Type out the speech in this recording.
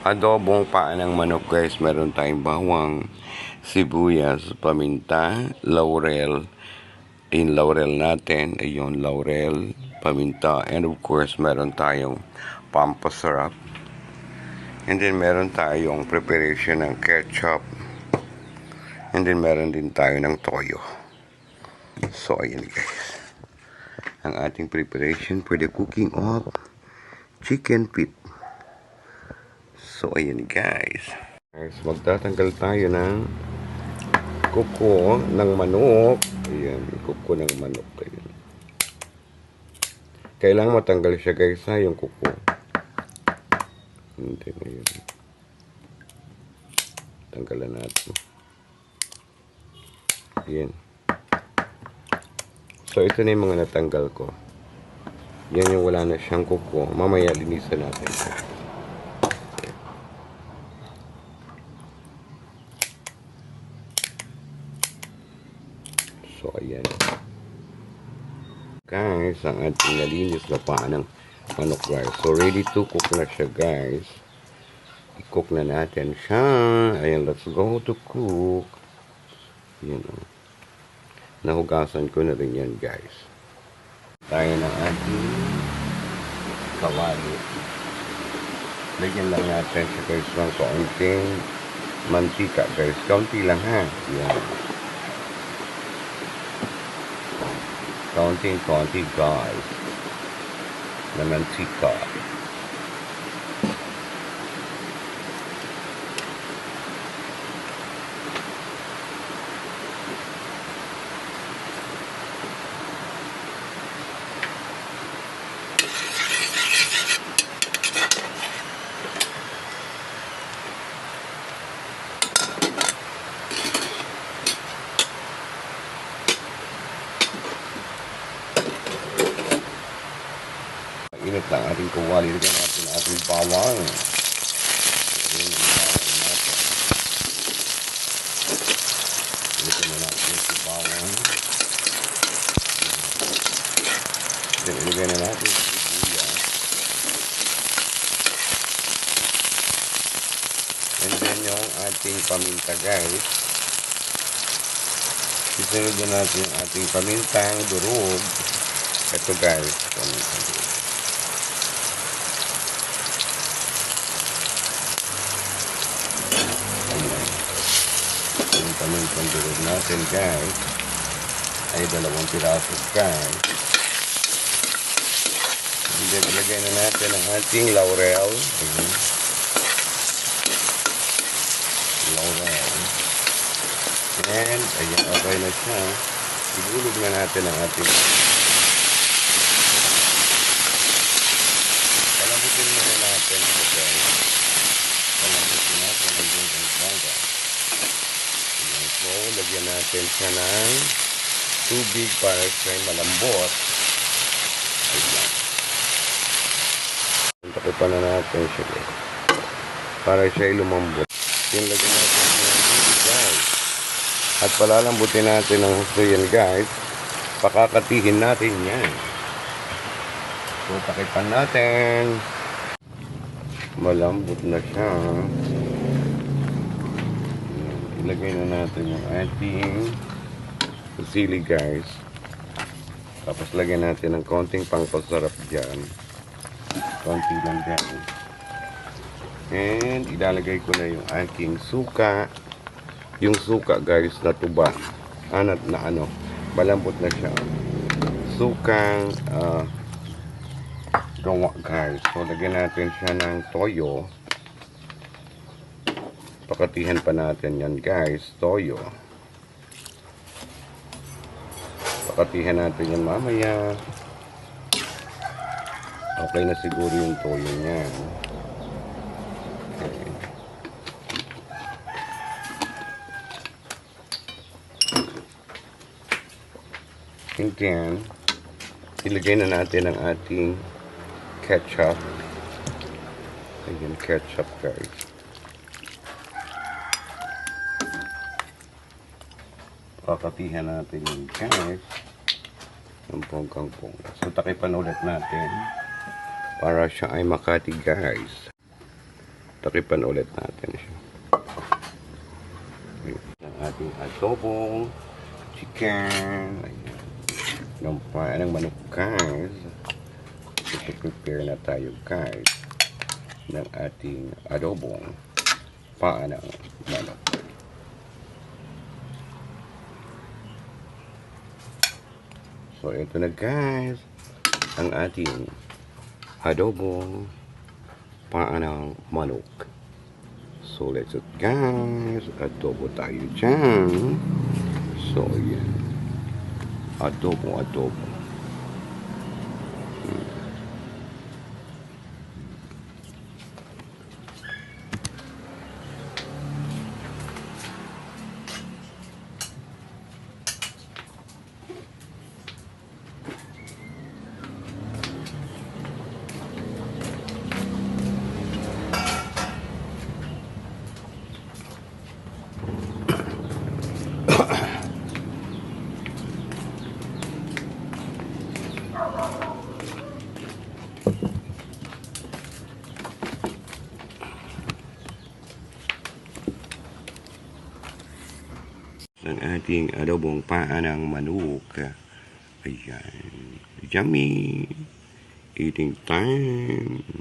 Adobong paa ng manok guys, meron tayong bawang, sibuyas, paminta, laurel, laurel natin, ayun, laurel, paminta, and of course meron tayong pampasarap, and then meron tayong preparation ng ketchup, and then meron din tayo ng toyo. So ayun guys, ang ating preparation for the cooking of chicken feet. So, ayan guys. Magtatanggal tayo ng kuko ng manok. Ayan, kuko ng manok. Ayan. Kailangan matanggal siya guys ha, yung kuko. Hindi na yun. Tanggalan natin. Ayan. So, ito na yung mga natanggal ko. Yan yung wala na siyang kuko. Mamaya linisan natin. So, ayan. Guys, ang ating nalinis na paa ng manok guys. So, ready to cook na siya guys. I-cook na natin siya. Ayan, let's go to cook. Ayan o. Nahugasan ko na rin yan guys. Tayo ng ating kawali. Lagyan lang natin siya guys ng kaunting mantika guys. Kaunti lang ha. Ayan. Konting-konti guys na mantika. Init lang ating kawali. Lagyan natin ating bawang. Lagyan na natin yung bawang. Lagyan na natin yung sibuyas. And then yung ating paminta guys. Isunod na natin yung ating pamintang durog. Ito guys, paminta durog. Pamintang durog natin guys ay 2 piraso guys. And then ilagay na natin ang ating laurel. Ayan. Laurel. And ayan, okay na siya. Igulog na natin ang ating palambutin na natin ito guys. Palambutin natin ang gulong bangga. So, lagyan natin siya ng tubig para siya malambot. Ayan. Takipan na natin siya para siya lumambot. Yung lagyan natin siya ng tubig guys. At palalambutin natin ang gusto yan guys. Pakakatihin natin yan. So, takipan natin. Malambot na siya. Ilagay na natin yung ating sili guys. Tapos lagyan natin ng konting pangpasarap dyan. Konti lang dyan. And ilalagay ko na yung aking suka. Yung suka guys na tuba. Malambot na siya. Sukang gawa guys. So lagyan natin siya ng toyo. Pakatihan pa natin yan guys, toyo. Pakatihan natin yan mamaya. Okay na siguro yung toyo niya. Okay. And then, ilagay na natin ang ating ketchup. Ayan, ketchup guys. Pakatihan natin yung guys. Yung pongkang-pongka. So, takipan ulit natin para siya ay makati guys. Takipan ulit natin siya. Ang ating adobong chicken. Ayan. Ng manok, guys. Prepare na tayo, guys, ng ating adobong paa ng manok. So, ito na, guys, ang ating adobong paa ng manok. So, let's go, guys. Adobo tayo dyan. So, yan. Adobo. Ang ating adobong paa ng manok. Ayan. Yummy. Eating time.